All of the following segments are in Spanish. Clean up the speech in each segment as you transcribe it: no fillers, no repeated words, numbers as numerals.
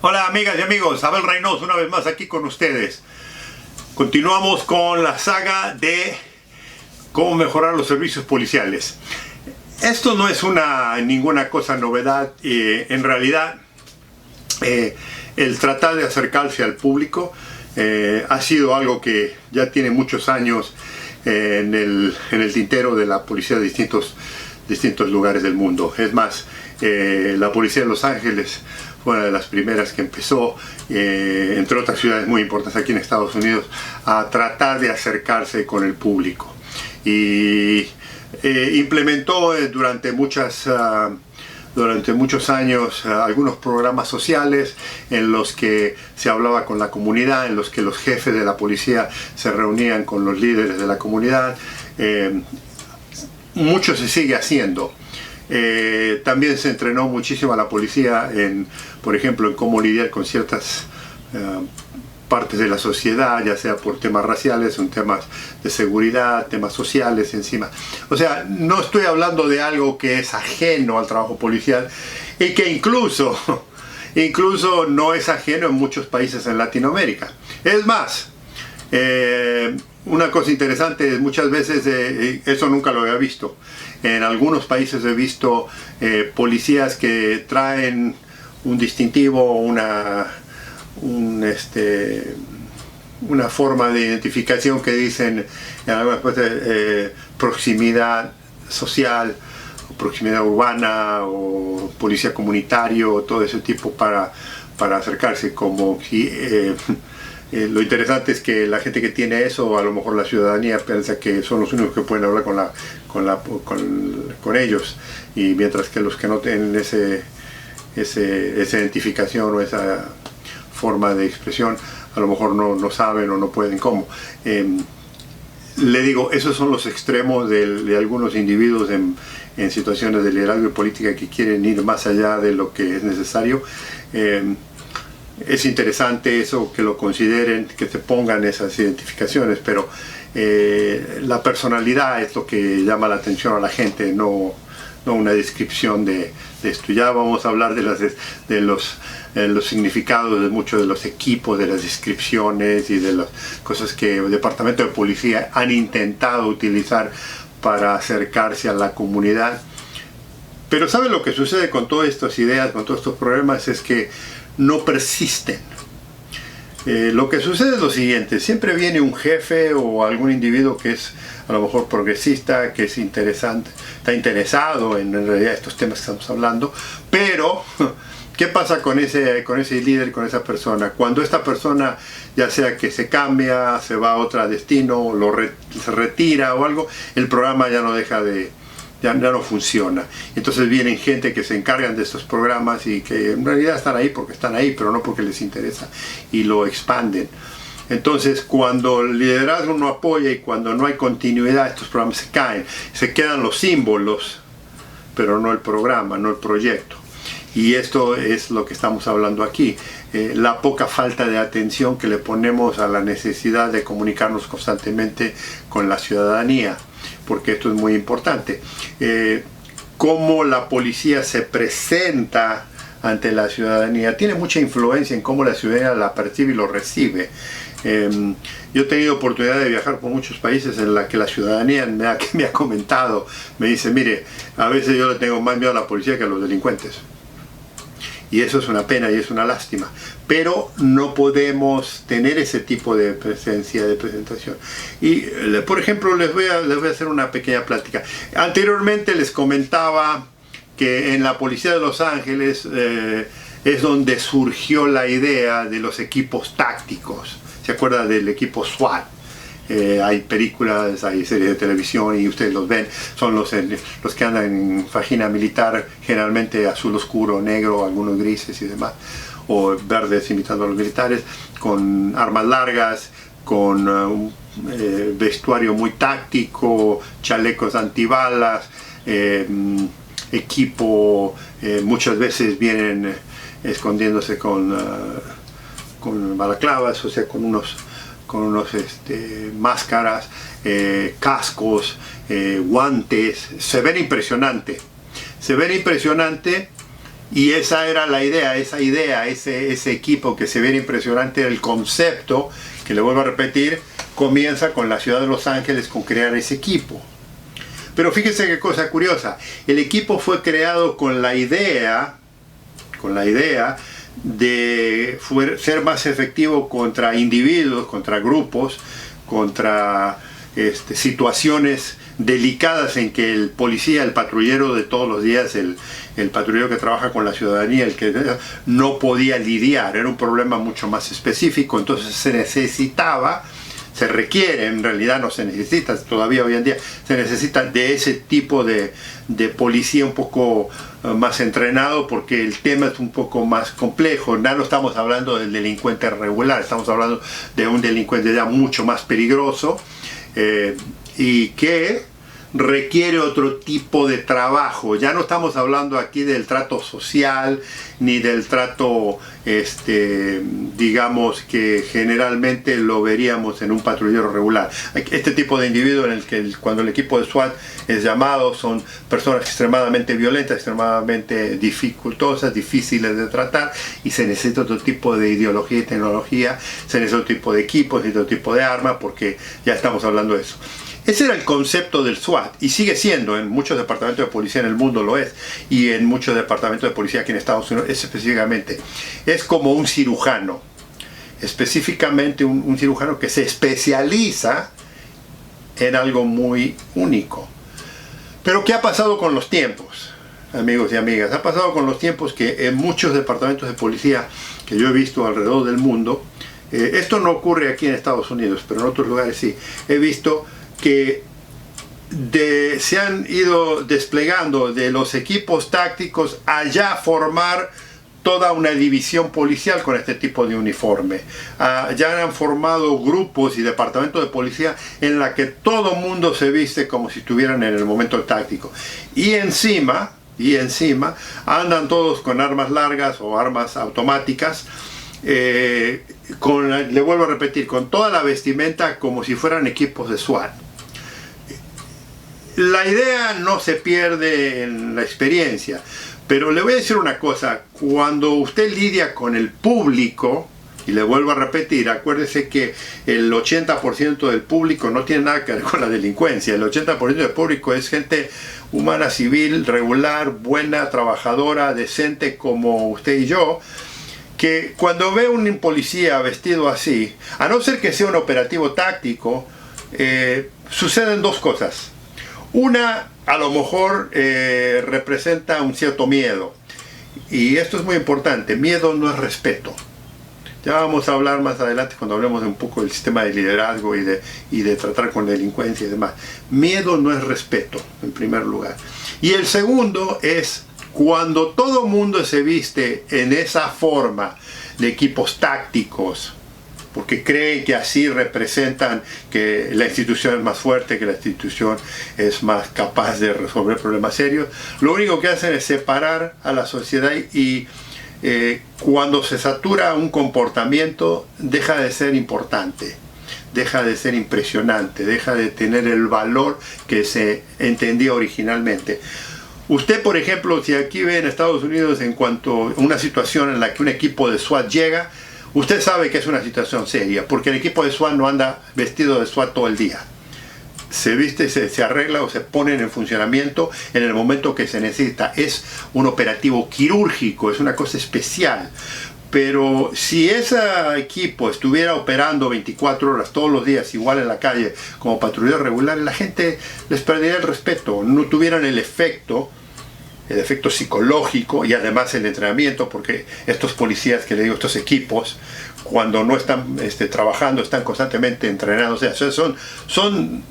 Hola amigas y amigos, Abel Reynoso una vez más aquí con ustedes. Continuamos con la saga de cómo mejorar los servicios policiales. Esto no es ninguna cosa novedad, en realidad el tratar de acercarse al público ha sido algo que ya tiene muchos años en el tintero de la policía de distintos lugares del mundo. Es más, la policía de Los Ángeles fue una de las primeras que empezó, entre otras ciudades muy importantes aquí en Estados Unidos, a tratar de acercarse con el público. Y implementó durante muchos años algunos programas sociales en los que se hablaba con la comunidad, en los que los jefes de la policía se reunían con los líderes de la comunidad. Mucho se sigue haciendo. También se entrenó muchísimo a la policía por ejemplo, en cómo lidiar con ciertas partes de la sociedad, ya sea por temas raciales, en temas de seguridad, temas sociales encima. O sea, no estoy hablando de algo que es ajeno al trabajo policial y que incluso no es ajeno en muchos países en Latinoamérica. Es más, una cosa interesante es muchas veces, eso nunca lo había visto, en algunos países he visto policías que traen un distintivo, una forma de identificación que dicen en algunas partes proximidad social, o proximidad urbana, o policía comunitario, o todo ese tipo para acercarse, como si lo interesante es que la gente que tiene eso, a lo mejor la ciudadanía piensa que son los únicos que pueden hablar con ellos, y mientras que los que no tienen esa identificación o esa forma de expresión, a lo mejor no saben o no pueden cómo. Le digo, esos son los extremos de algunos individuos en situaciones de liderazgo y política que quieren ir más allá de lo que es necesario. Es interesante eso, que lo consideren, que se pongan esas identificaciones, pero la personalidad es lo que llama la atención a la gente, no una descripción de esto. Ya vamos a hablar de los significados de muchos de los equipos, de las descripciones y de las cosas que el Departamento de Policía han intentado utilizar para acercarse a la comunidad. Pero ¿sabe lo que sucede con todas estas ideas, con todos estos problemas? Es que no persisten. Lo que sucede es lo siguiente: siempre viene un jefe o algún individuo que es a lo mejor progresista, que es interesante, está interesado en realidad estos temas que estamos hablando, pero ¿qué pasa con ese líder, con esa persona? Cuando esta persona, ya sea que se cambia, se va a otro destino, se retira o algo, el programa ya no funciona. Entonces vienen gente que se encargan de estos programas y que en realidad están ahí porque están ahí, pero no porque les interesa, y lo expanden. Entonces, cuando el liderazgo no apoya y cuando no hay continuidad, estos programas se caen, se quedan los símbolos, pero no el programa, no el proyecto. Y esto es lo que estamos hablando aquí, la poca falta de atención que le ponemos a la necesidad de comunicarnos constantemente con la ciudadanía, porque esto es muy importante. Cómo la policía se presenta ante la ciudadanía tiene mucha influencia en cómo la ciudadanía la percibe y lo recibe. Yo he tenido oportunidad de viajar por muchos países en la que la ciudadanía me ha comentado, me dice: mire, a veces yo le tengo más miedo a la policía que a los delincuentes. Y eso es una pena y es una lástima, pero no podemos tener ese tipo de presencia, de presentación. Y por ejemplo, les voy a hacer una pequeña plática. Anteriormente les comentaba que en la policía de Los Ángeles es donde surgió la idea de los equipos tácticos. ¿Se acuerda del equipo SWAT? Hay películas, hay series de televisión y ustedes los ven, son los que andan en fajín militar, generalmente azul oscuro, negro, algunos grises y demás, o verdes imitando a los militares, con armas largas, con un vestuario muy táctico, chalecos antibalas, equipo, muchas veces vienen escondiéndose con balaclavas, o sea, con unos máscaras, cascos, guantes. Se ven impresionante, Y esa era la idea, ese equipo que se ve impresionante, el concepto, que le vuelvo a repetir, comienza con la ciudad de Los Ángeles con crear ese equipo. Pero fíjense qué cosa curiosa, el equipo fue creado con la idea de ser más efectivo contra individuos, contra grupos, contra situaciones delicadas en que el policía, el patrullero de todos los días, el patrullero que trabaja con la ciudadanía, el que no podía lidiar, era un problema mucho más específico, entonces se requiere, en realidad no se necesita, todavía hoy en día se necesita de ese tipo de policía un poco más entrenado, porque el tema es un poco más complejo. No estamos hablando del delincuente regular, estamos hablando de un delincuente ya mucho más peligroso y que requiere otro tipo de trabajo. Ya no estamos hablando aquí del trato social ni del trato digamos que generalmente lo veríamos en un patrullero regular. Este tipo de individuo en el que cuando el equipo de SWAT es llamado son personas extremadamente violentas, extremadamente dificultosas, difíciles de tratar, y se necesita otro tipo de ideología y tecnología, se necesita otro tipo de equipos y otro tipo de armas, porque ya estamos hablando de eso. Ese era el concepto del SWAT, y sigue siendo, en muchos departamentos de policía en el mundo lo es, y en muchos departamentos de policía aquí en Estados Unidos específicamente. Es como un cirujano, específicamente un cirujano que se especializa en algo muy único. Pero ¿qué ha pasado con los tiempos, amigos y amigas? Ha pasado con los tiempos que en muchos departamentos de policía que yo he visto alrededor del mundo, esto no ocurre aquí en Estados Unidos, pero en otros lugares sí, he visto que se han ido desplegando de los equipos tácticos allá formar toda una división policial con este tipo de uniforme. Ya han formado grupos y departamentos de policía en la que todo mundo se viste como si estuvieran en el momento táctico. Y encima andan todos con armas largas o armas automáticas, le vuelvo a repetir, con toda la vestimenta como si fueran equipos de SWAT. La idea no se pierde en la experiencia, pero le voy a decir una cosa: cuando usted lidia con el público, y le vuelvo a repetir, acuérdese que el 80% del público no tiene nada que ver con la delincuencia. El 80% del público es gente humana, civil, regular, buena, trabajadora, decente como usted y yo, que cuando ve un policía vestido así, a no ser que sea un operativo táctico, suceden dos cosas. Una, a lo mejor representa un cierto miedo, y esto es muy importante. Miedo no es respeto. Ya vamos a hablar más adelante cuando hablemos de un poco del sistema de liderazgo y de tratar con delincuencia y demás. Miedo no es respeto, en primer lugar. Y el segundo es cuando todo mundo se viste en esa forma de equipos tácticos, porque creen que así representan que la institución es más fuerte, que la institución es más capaz de resolver problemas serios. Lo único que hacen es separar a la sociedad, y cuando se satura un comportamiento deja de ser importante, deja de ser impresionante, deja de tener el valor que se entendía originalmente. Usted, por ejemplo, si aquí ve en Estados Unidos, en cuanto a una situación en la que un equipo de SWAT llega, usted sabe que es una situación seria, porque el equipo de SWAT no anda vestido de SWAT todo el día. Se viste, se arregla o se ponen en funcionamiento en el momento que se necesita. Es un operativo quirúrgico, es una cosa especial. Pero si ese equipo estuviera operando 24 horas todos los días, igual en la calle, como patrulleros regulares, la gente les perdería el respeto, no tuvieran el efecto psicológico y además el entrenamiento, porque estos policías que le digo, estos equipos, cuando no están trabajando, están constantemente entrenados, o sea, son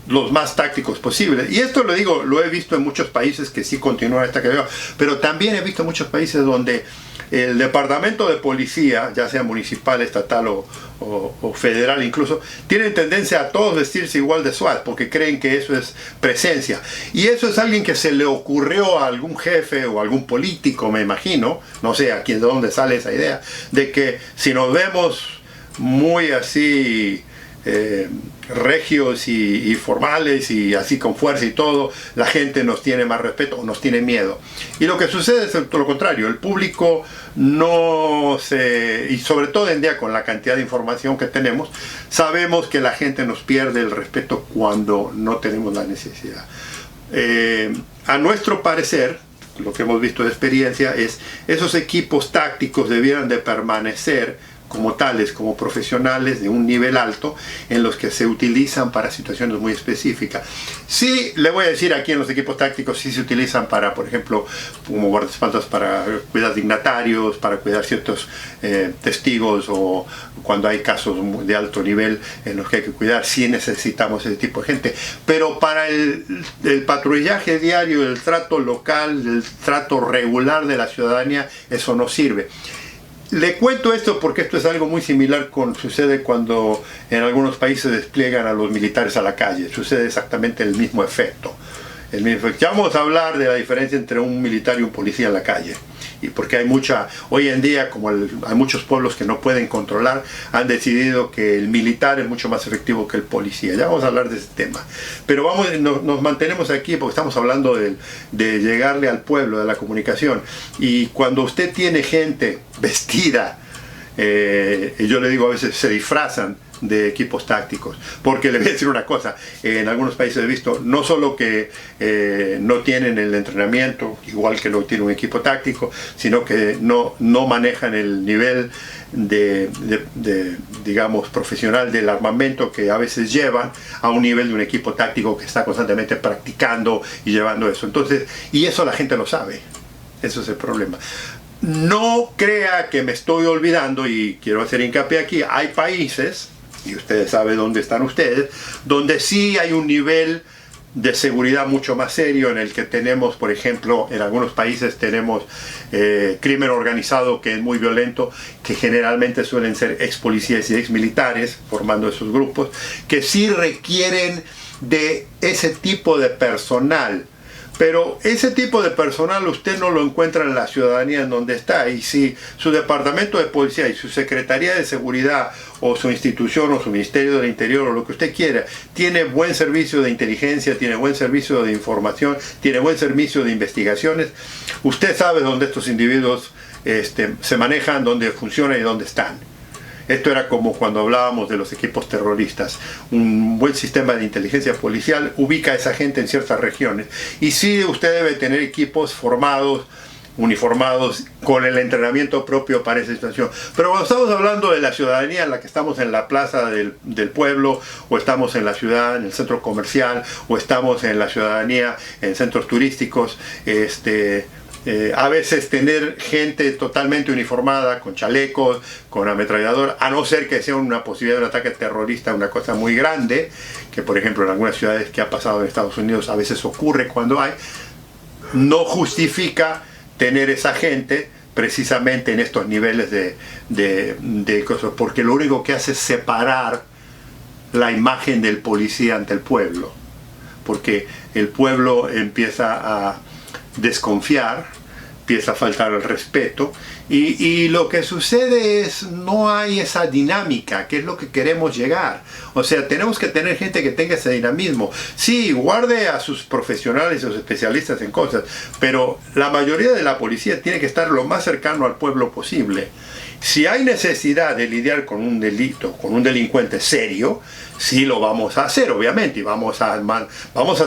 los más tácticos posibles. Y esto lo digo, lo he visto en muchos países que sí continúan esta carrera, pero también he visto muchos países donde el departamento de policía, ya sea municipal, estatal o federal incluso, tienen tendencia a todos vestirse igual de SWAT, porque creen que eso es presencia. Y eso es alguien que se le ocurrió a algún jefe o algún político, me imagino, no sé de dónde sale esa idea, de que si nos vemos muy así regios y formales y así con fuerza y todo, la gente nos tiene más respeto o nos tiene miedo. Y lo que sucede es todo lo contrario, el público no se... y sobre todo en día con la cantidad de información que tenemos, sabemos que la gente nos pierde el respeto cuando no tenemos la necesidad. A nuestro parecer, lo que hemos visto de experiencia es esos equipos tácticos debieran de permanecer como tales, como profesionales de un nivel alto, en los que se utilizan para situaciones muy específicas. Sí, le voy a decir, aquí en los equipos tácticos sí se utilizan para, por ejemplo, como guardaespaldas para cuidar dignatarios, para cuidar ciertos testigos, o cuando hay casos de alto nivel en los que hay que cuidar, sí necesitamos ese tipo de gente. Pero para el patrullaje diario, el trato local, el trato regular de la ciudadanía, eso no sirve. Le cuento esto porque esto es algo muy similar sucede cuando en algunos países despliegan a los militares a la calle. Sucede exactamente el mismo efecto. Ya vamos a hablar de la diferencia entre un militar y un policía en la calle. Y porque hoy en día, como hay muchos pueblos que no pueden controlar, han decidido que el militar es mucho más efectivo que el policía. Ya vamos a hablar de ese tema. Pero nos mantenemos aquí porque estamos hablando de llegarle al pueblo, de la comunicación. Y cuando usted tiene gente vestida, yo le digo, a veces se disfrazan de equipos tácticos, porque le voy a decir una cosa, en algunos países he visto no solo que no tienen el entrenamiento igual que lo tiene un equipo táctico, sino que no manejan el nivel digamos, profesional del armamento que a veces llevan a un nivel de un equipo táctico que está constantemente practicando y llevando eso. Entonces, y eso la gente lo sabe, eso es el problema. No crea que me estoy olvidando, y quiero hacer hincapié aquí, hay países, y ustedes saben dónde están ustedes, donde sí hay un nivel de seguridad mucho más serio, en el que tenemos, por ejemplo, en algunos países tenemos crimen organizado que es muy violento, que generalmente suelen ser ex policías y ex militares formando esos grupos, que sí requieren de ese tipo de personal. Pero ese tipo de personal usted no lo encuentra en la ciudadanía en donde está. Y si su departamento de policía y su secretaría de seguridad, o su institución, o su ministerio del interior, o lo que usted quiera, tiene buen servicio de inteligencia, tiene buen servicio de información, tiene buen servicio de investigaciones, usted sabe dónde estos individuos se manejan, dónde funcionan y dónde están. Esto era como cuando hablábamos de los equipos terroristas. Un buen sistema de inteligencia policial ubica a esa gente en ciertas regiones. Y sí, usted debe tener equipos formados, uniformados, con el entrenamiento propio para esa situación. Pero cuando estamos hablando de la ciudadanía en la que estamos en la plaza del pueblo, o estamos en la ciudad, en el centro comercial, o estamos en la ciudadanía en centros turísticos, a veces tener gente totalmente uniformada, con chalecos, con ametrallador, a no ser que sea una posibilidad de un ataque terrorista, una cosa muy grande, que por ejemplo en algunas ciudades que ha pasado en Estados Unidos a veces ocurre cuando hay, no justifica tener esa gente precisamente en estos niveles de cosas, porque lo único que hace es separar la imagen del policía ante el pueblo, porque el pueblo empieza a desconfiar, empieza a faltar el respeto, y lo que sucede es no hay esa dinámica, que es lo que queremos llegar. O sea, tenemos que tener gente que tenga ese dinamismo. Sí, guarde a sus profesionales, a sus especialistas en cosas, pero la mayoría de la policía tiene que estar lo más cercano al pueblo posible. Si hay necesidad de lidiar con un delito, con un delincuente serio, sí lo vamos a hacer, obviamente, y vamos a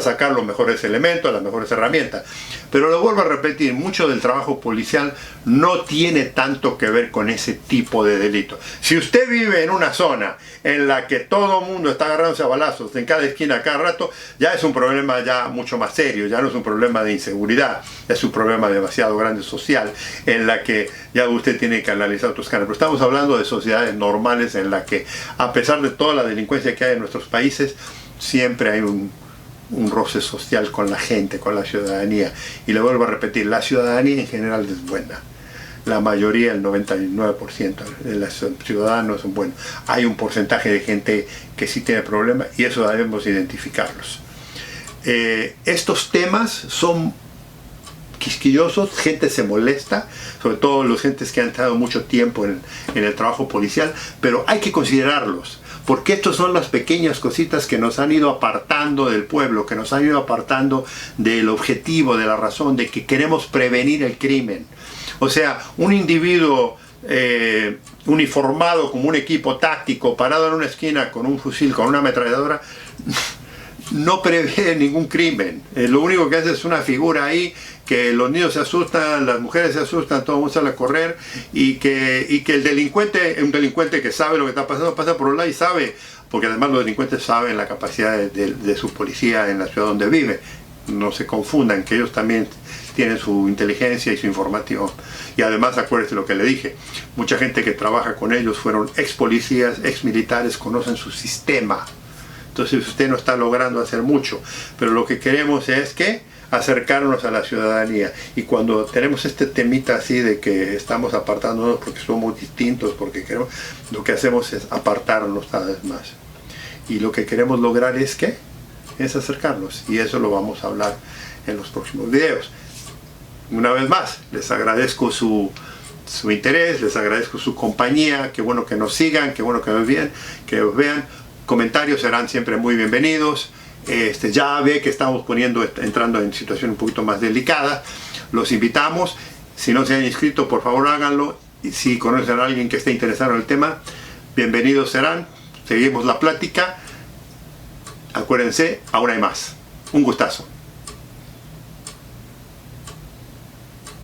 sacar los mejores elementos, las mejores herramientas. Pero lo vuelvo a repetir, mucho del trabajo policial no tiene tanto que ver con ese tipo de delito. Si usted vive en una zona en la que todo el mundo está agarrándose a balazos en cada esquina a cada rato, ya es un problema ya mucho más serio, ya no es un problema de inseguridad, es un problema demasiado grande social, en la que ya usted tiene que analizar otros canales. Pero estamos hablando de sociedades normales en la que, a pesar de toda la delincuencia que hay en nuestros países, siempre hay un roce social con la gente, con la ciudadanía. Y le vuelvo a repetir, la ciudadanía en general es buena. La mayoría, el 99% de los ciudadanos son buenos. Hay un porcentaje de gente que sí tiene problemas, y eso debemos identificarlos. Estos temas son quisquillosos, gente se molesta, sobre todo los gentes que han estado mucho tiempo en el trabajo policial, pero hay que considerarlos, porque estas son las pequeñas cositas que nos han ido apartando del pueblo, que nos han ido apartando del objetivo, de la razón, de que queremos prevenir el crimen. O sea, un individuo uniformado como un equipo táctico, parado en una esquina con un fusil, con una ametralladora, no prevé ningún crimen. Lo único que hace es una figura ahí, que los niños se asustan, las mujeres se asustan, todo el mundo sale a correr, y que el delincuente, un delincuente que sabe lo que está pasando, pasa por un lado y sabe, porque además los delincuentes saben la capacidad de su policía en la ciudad donde vive. No se confundan, que ellos también tienen su inteligencia y su información. Y además, acuérdense lo que le dije, mucha gente que trabaja con ellos fueron ex policías, ex militares, conocen su sistema. Entonces usted no está logrando hacer mucho, pero lo que queremos es que acercarnos a la ciudadanía. Y cuando tenemos este temita así de que estamos apartándonos porque somos distintos, porque queremos, lo que hacemos es apartarnos cada vez más. Y lo que queremos lograr es ¿qué? Es acercarnos, y eso lo vamos a hablar en los próximos videos. Una vez más, les agradezco su interés, les agradezco su compañía, qué bueno que nos sigan, qué bueno que nos vean. Comentarios serán siempre muy bienvenidos. Ya ve que estamos entrando en situación un poquito más delicada. Los invitamos, si no se han inscrito, por favor háganlo, y si conocen a alguien que esté interesado en el tema, bienvenidos serán. Seguimos la plática. Acuérdense, ahora hay más. Un gustazo.